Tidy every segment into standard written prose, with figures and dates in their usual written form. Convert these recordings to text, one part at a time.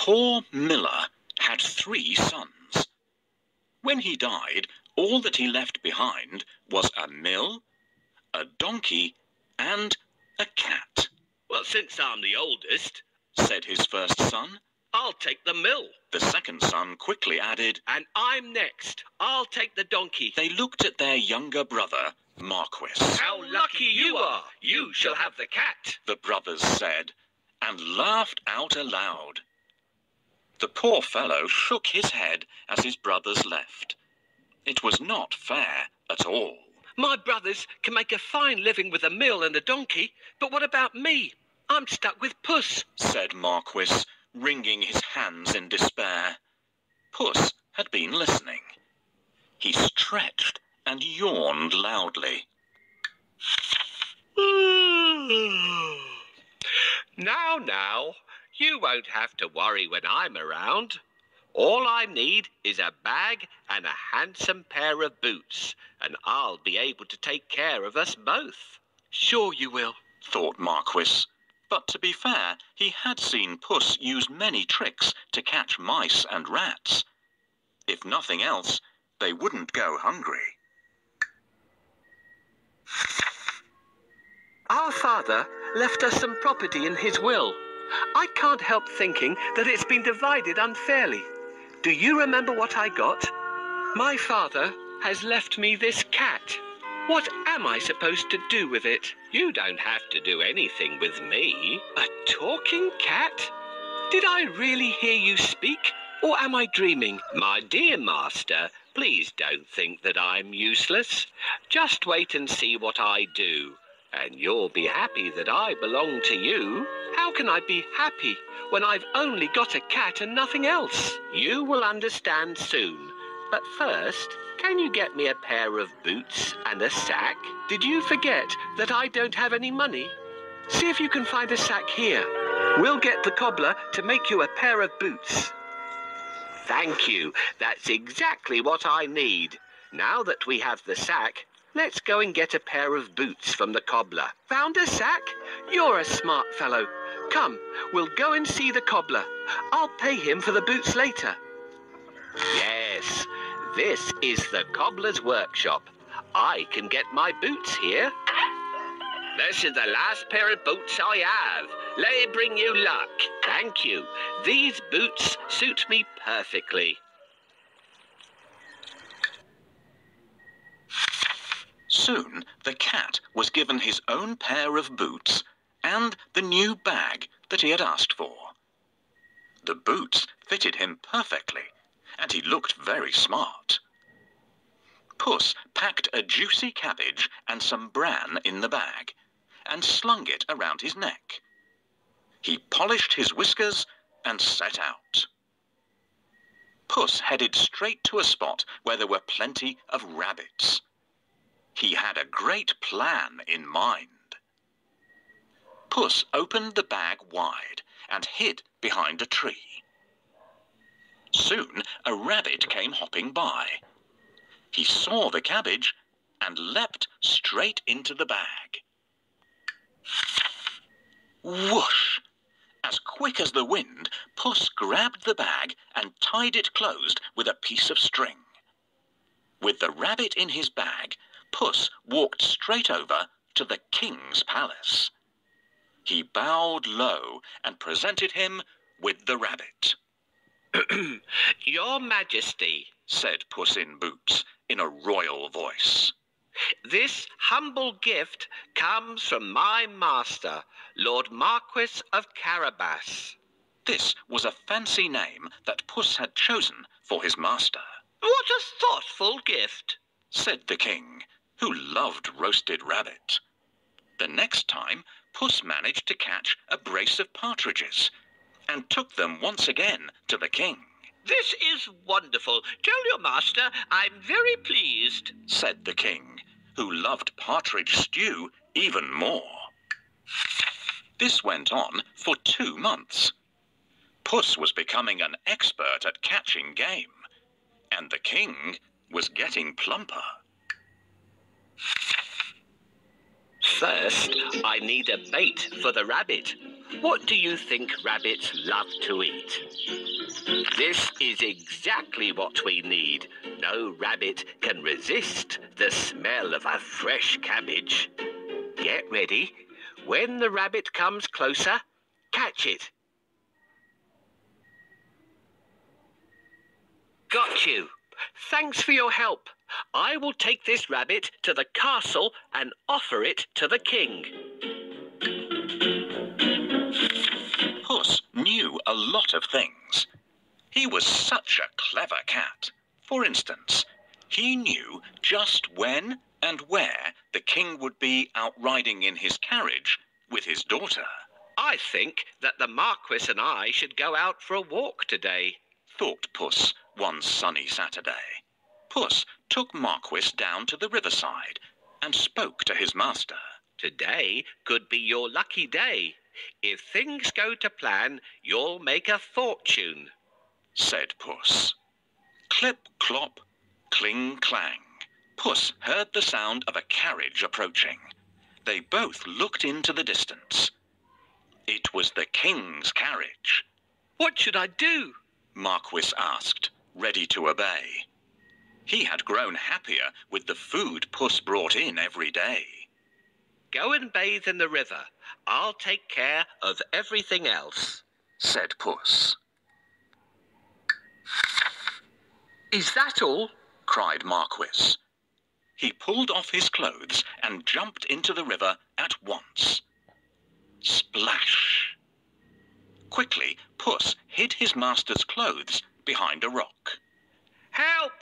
poor miller had 3 sons. When he died, all that he left behind was a mill, a donkey, and a cat. Well, since I'm the oldest, said his first son. I'll take the mill. The second son quickly added, and I'm next. I'll take the donkey. They looked at their younger brother, Marquis. How lucky you are! You shall have the cat, the brothers said, and laughed out aloud. The poor fellow shook his head as his brothers left. It was not fair at all. My brothers can make a fine living with a mill and a donkey, but what about me? I'm stuck with Puss, said Marquis, wringing his hands in despair. Puss had been listening. He stretched and yawned loudly. Now, you won't have to worry when I'm around. All I need is a bag and a handsome pair of boots, and I'll be able to take care of us both. Sure you will, thought Marquis. But to be fair, he had seen Puss use many tricks to catch mice and rats. If nothing else, they wouldn't go hungry. Our father left us some property in his will. I can't help thinking that it's been divided unfairly. Do you remember what I got? My father has left me this cat. What am I supposed to do with it? You don't have to do anything with me. A talking cat? Did I really hear you speak, or am I dreaming? My dear master, please don't think that I'm useless. Just wait and see what I do, and you'll be happy that I belong to you. How can I be happy when I've only got a cat and nothing else? You will understand soon. But first, can you get me a pair of boots and a sack? Did you forget that I don't have any money? See if you can find a sack here. We'll get the cobbler to make you a pair of boots. Thank you. That's exactly what I need. Now that we have the sack, let's go and get a pair of boots from the cobbler. Found a sack? You're a smart fellow. Come, we'll go and see the cobbler. I'll pay him for the boots later. Yes, this is the cobbler's workshop. I can get my boots here. This is the last pair of boots I have. Let it bring you luck. Thank you. These boots suit me perfectly. Soon the cat was given his own pair of boots and the new bag that he had asked for. The boots fitted him perfectly, and he looked very smart. Puss packed a juicy cabbage and some bran in the bag, and slung it around his neck. He polished his whiskers and set out. Puss headed straight to a spot where there were plenty of rabbits. He had a great plan in mind. Puss opened the bag wide and hid behind a tree. Soon a rabbit came hopping by. He saw the cabbage and leapt straight into the bag. Whoosh! As quick as the wind, Puss grabbed the bag and tied it closed with a piece of string. With the rabbit in his bag, Puss walked straight over to the king's palace. He bowed low and presented him with the rabbit. Your Majesty, said Puss in Boots in a royal voice. This humble gift comes from my master, Lord Marquis of Carabas. This was a fancy name that Puss had chosen for his master. What a thoughtful gift, said the king, who loved roasted rabbit. The next time, Puss managed to catch a brace of partridges and took them once again to the king. This is wonderful. Tell your master I'm very pleased, said the king, who loved partridge stew even more. This went on for 2 months. Puss was becoming an expert at catching game, and the king was getting plumper. First, I need a bait for the rabbit. what do you think rabbits love to eat? This is exactly what we need. No rabbit can resist the smell of a fresh cabbage. Get ready. When the rabbit comes closer, catch it. Got you. Thanks for your help. I will take this rabbit to the castle and offer it to the king. Puss knew a lot of things. He was such a clever cat. For instance, he knew just when and where the king would be out riding in his carriage with his daughter. I think that the Marquis and I should go out for a walk today, thought Puss one sunny Saturday. Puss took Marquis down to the riverside and spoke to his master. Today could be your lucky day. If things go to plan, you'll make a fortune, said Puss. Clip, clop, cling, clang. Puss heard the sound of a carriage approaching. They both looked into the distance. It was the king's carriage. What should I do? Marquis asked, ready to obey. He had grown happier with the food Puss brought in every day. Go and bathe in the river. I'll take care of everything else, said Puss. Is that all? Cried Marquis. He pulled off his clothes and jumped into the river at once. Splash! Quickly, Puss hid his master's clothes behind a rock. Help!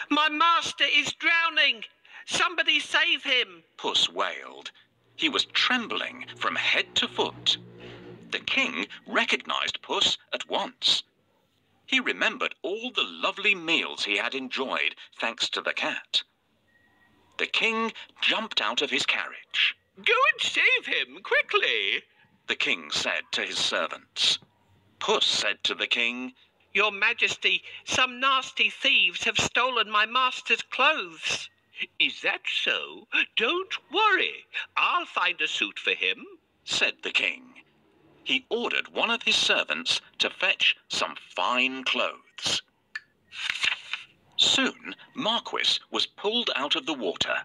My master is drowning! Somebody save him! Puss wailed. He was trembling from head to foot. The king recognized Puss at once. He remembered all the lovely meals he had enjoyed thanks to the cat. The king jumped out of his carriage. Go and save him, quickly, the king said to his servants. Puss said to the king, Your Majesty, some nasty thieves have stolen my master's clothes. Is that so? Don't worry. I'll find a suit for him, said the king. He ordered one of his servants to fetch some fine clothes. Soon Marquis was pulled out of the water,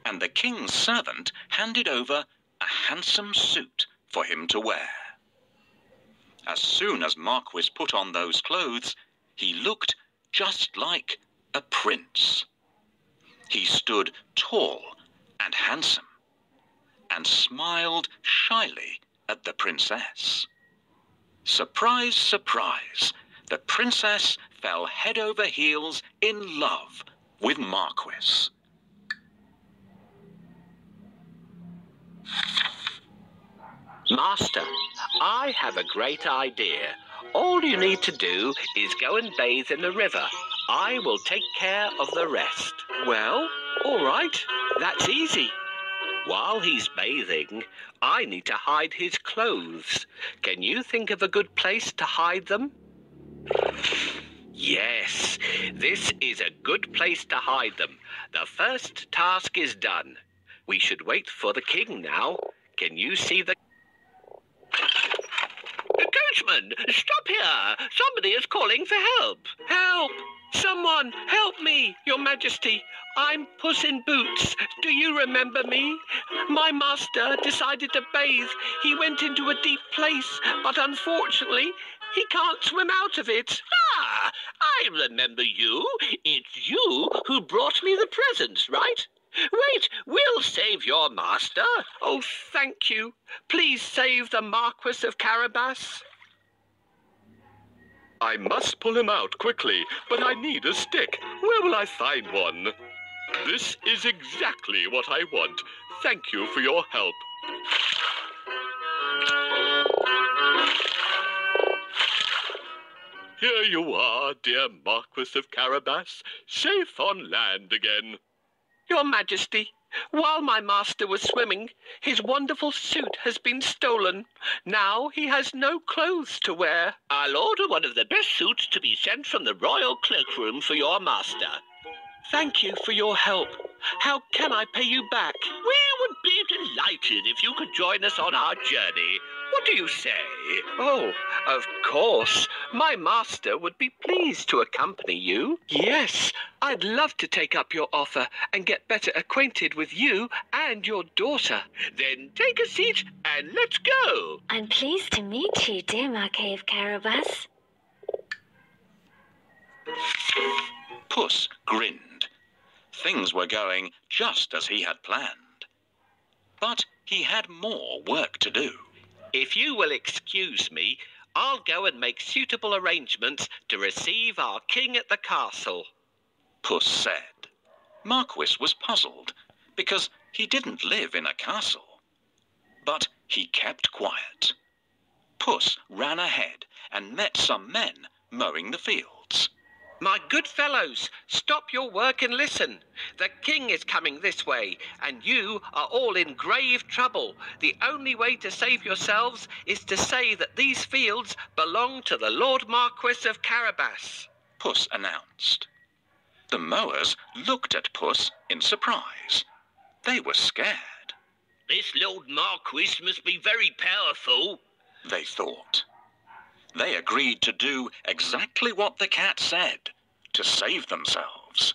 and the king's servant handed over a handsome suit for him to wear. As soon as Marquis put on those clothes, he looked just like a prince. He stood tall and handsome, and smiled shyly at the princess. Surprise, surprise, the princess fell head over heels in love with Marquis. Master, I have a great idea. All you need to do is go and bathe in the river. I will take care of the rest. Well, all right, that's easy. While he's bathing, I need to hide his clothes. Can you think of a good place to hide them? Yes, this is a good place to hide them. The first task is done. We should wait for the king now. Can you see the... Coachman, stop here! Somebody is calling for help! Help! Someone, help me, Your Majesty! I'm Puss in Boots. Do you remember me? My master decided to bathe. He went into a deep place, but unfortunately, he can't swim out of it. Ah, I remember you. It's you who brought me the presents, right? Wait, we'll save your master. Oh, thank you. Please save the Marquis of Carabas. I must pull him out quickly, but I need a stick. Where will I find one? This is exactly what I want. Thank you for your help. Here you are, dear Marquis of Carabas, safe on land again. Your Majesty, while my master was swimming, his wonderful suit has been stolen. Now he has no clothes to wear. I'll order one of the best suits to be sent from the royal cloakroom for your master. Thank you for your help. How can I pay you back? We would be delighted delighted if you could join us on our journey. What do you say? Oh, of course. My master would be pleased to accompany you. Yes, I'd love to take up your offer and get better acquainted with you and your daughter. Then take a seat and let's go. I'm pleased to meet you, dear Marquis of Carabas. Puss grinned. Things were going just as he had planned. But he had more work to do. If you will excuse me, I'll go and make suitable arrangements to receive our king at the castle. Puss said. Marquis was puzzled because he didn't live in a castle. But he kept quiet. Puss ran ahead and met some men mowing the fields. My good fellows, stop your work and listen. The king is coming this way, and you are all in grave trouble. The only way to save yourselves is to say that these fields belong to the Lord Marquis of Carabas. Puss announced. The mowers looked at Puss in surprise. They were scared. This Lord Marquis must be very powerful, they thought. They agreed to do exactly what the cat said, to save themselves.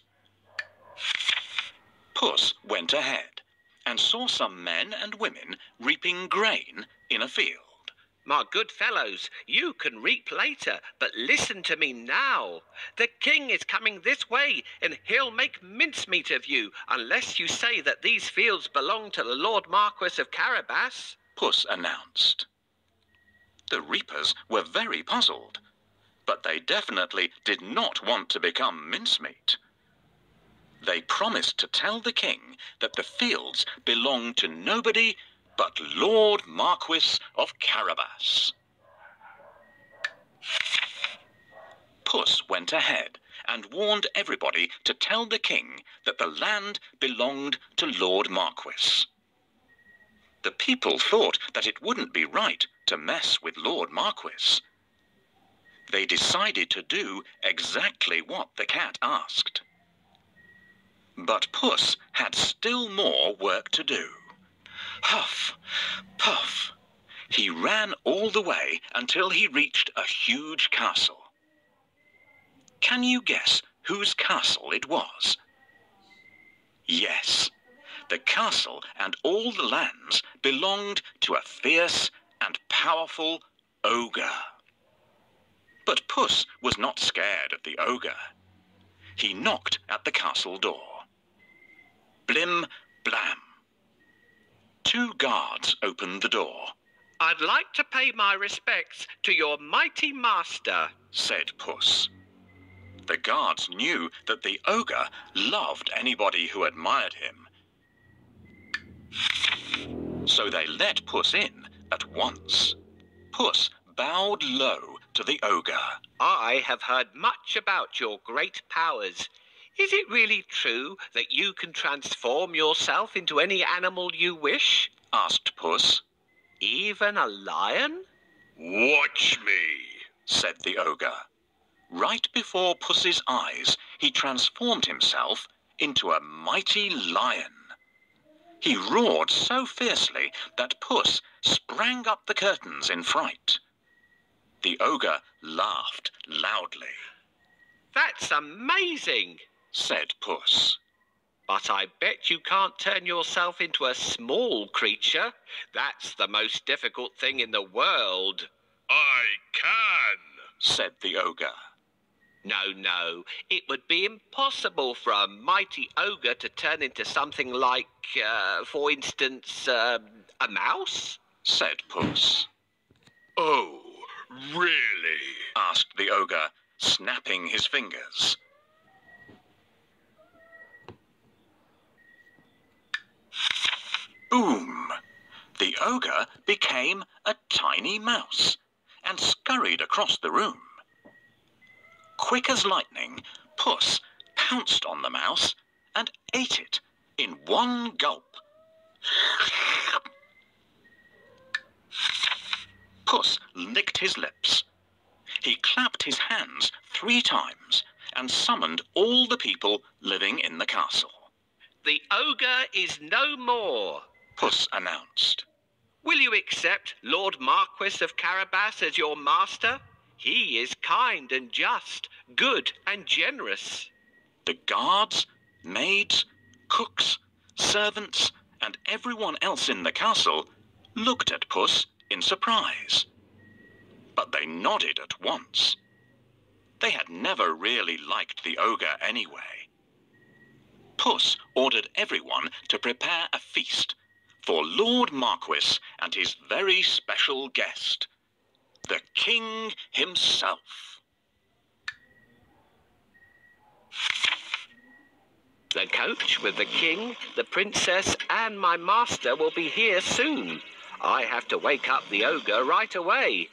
Puss went ahead and saw some men and women reaping grain in a field. My good fellows, you can reap later, but listen to me now. The king is coming this way, and he'll make mincemeat of you unless you say that these fields belong to the Lord Marquis of Carabas. Puss announced. The reapers were very puzzled, but they definitely did not want to become mincemeat. They promised to tell the king that the fields belonged to nobody but Lord Marquis of Carabas. Puss went ahead and warned everybody to tell the king that the land belonged to Lord Marquis. The people thought that it wouldn't be right to mess with Lord Marquis. They decided to do exactly what the cat asked. But Puss had still more work to do. Huff, puff. He ran all the way until he reached a huge castle. Can you guess whose castle it was? Yes. The castle and all the lands belonged to a fierce and powerful ogre. But Puss was not scared of the ogre. He knocked at the castle door. Blim, blam. 2 guards opened the door. I'd like to pay my respects to your mighty master, said Puss. The guards knew that the ogre loved anybody who admired him. So they let Puss in at once. Puss bowed low to the ogre. I have heard much about your great powers. Is it really true that you can transform yourself into any animal you wish? Asked Puss. Even a lion? Watch me, said the ogre. Right before Puss's eyes, he transformed himself into a mighty lion. He roared so fiercely that Puss sprang up the curtains in fright. The ogre laughed loudly. That's amazing, said Puss. But I bet you can't turn yourself into a small creature. That's the most difficult thing in the world. I can, said the ogre. No, it would be impossible for a mighty ogre to turn into something like, for instance, a mouse? Said Puss. Oh, really? Asked the ogre, snapping his fingers. Boom! The ogre became a tiny mouse and scurried across the room. Quick as lightning, Puss pounced on the mouse and ate it in one gulp. Puss licked his lips. He clapped his hands 3 times and summoned all the people living in the castle. The ogre is no more, Puss announced. Will you accept Lord Marquis of Carabas as your master? He is kind and just, good and generous. The guards, maids, cooks, servants, and everyone else in the castle looked at Puss in surprise. But they nodded at once. They had never really liked the ogre anyway. Puss ordered everyone to prepare a feast for Lord Marquis and his very special guest, the king himself. The coach with the king, the princess, and my master will be here soon. I have to wake up the ogre right away.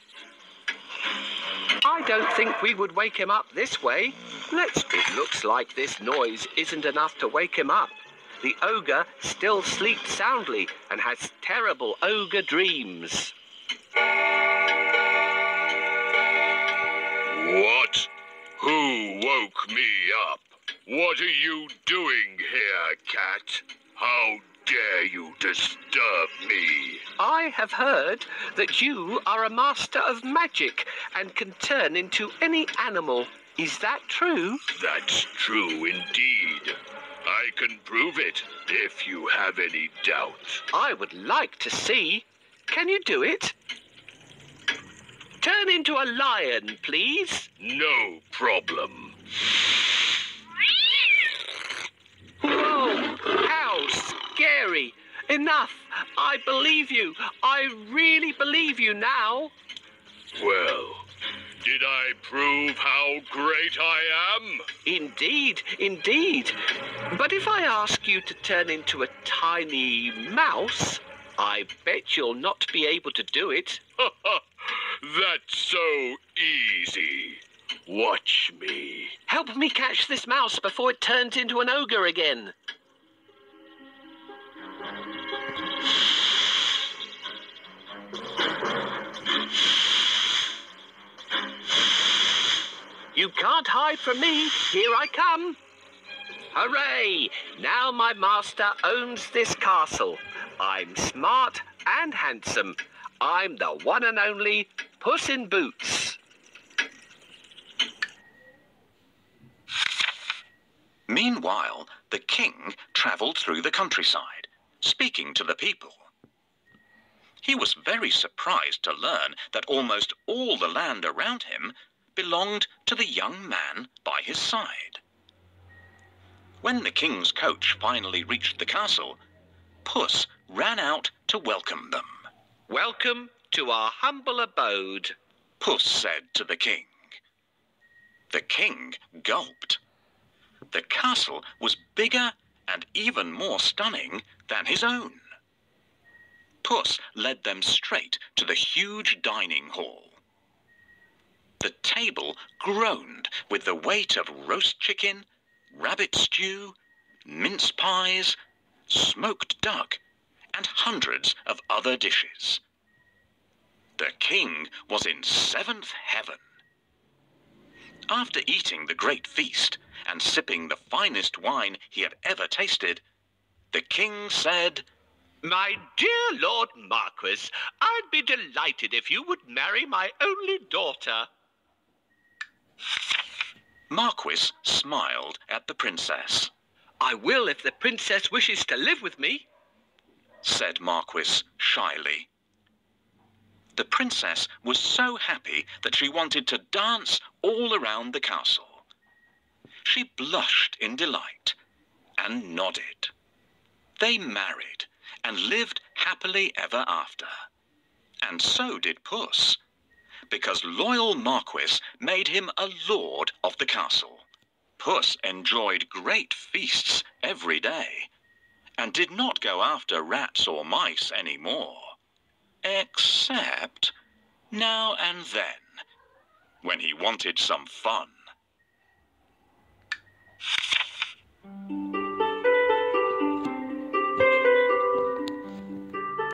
I don't think we would wake him up this way. It looks like this noise isn't enough to wake him up. The ogre still sleeps soundly and has terrible ogre dreams. What? Who woke me up? What are you doing here, cat? How dare you disturb me? I have heard that you are a master of magic and can turn into any animal. Is that true? That's true indeed. I can prove it if you have any doubt. I would like to see. Can you do it? Turn into a lion, please. No problem. Whoa! How scary! Enough! I believe you. I really believe you now. Well, did I prove how great I am? Indeed, indeed. But if I ask you to turn into a tiny mouse, I bet you'll not be able to do it. That's so easy. Watch me. Help me catch this mouse before it turns into an ogre again. You can't hide from me. Here I come. Hooray! Now my master owns this castle. I'm smart and handsome. I'm the one and only Puss in Boots. Meanwhile, the king travelled through the countryside, speaking to the people. He was very surprised to learn that almost all the land around him belonged to the young man by his side. When the king's coach finally reached the castle, Puss ran out to welcome them. Welcome to our humble abode, Puss said to the king. The king gulped. The castle was bigger and even more stunning than his own. Puss led them straight to the huge dining hall. The table groaned with the weight of roast chicken, rabbit stew, mince pies, smoked duck, and hundreds of other dishes. The king was in seventh heaven. After eating the great feast and sipping the finest wine he had ever tasted, the king said, My dear Lord Marquis, I'd be delighted if you would marry my only daughter. Marquis smiled at the princess. I will if the princess wishes to live with me, said Marquis shyly. The princess was so happy that she wanted to dance all around the castle. She blushed in delight and nodded. They married and lived happily ever after. And so did Puss, because loyal Marquis made him a lord of the castle. Puss enjoyed great feasts every day and did not go after rats or mice any more, except now and then, when he wanted some fun.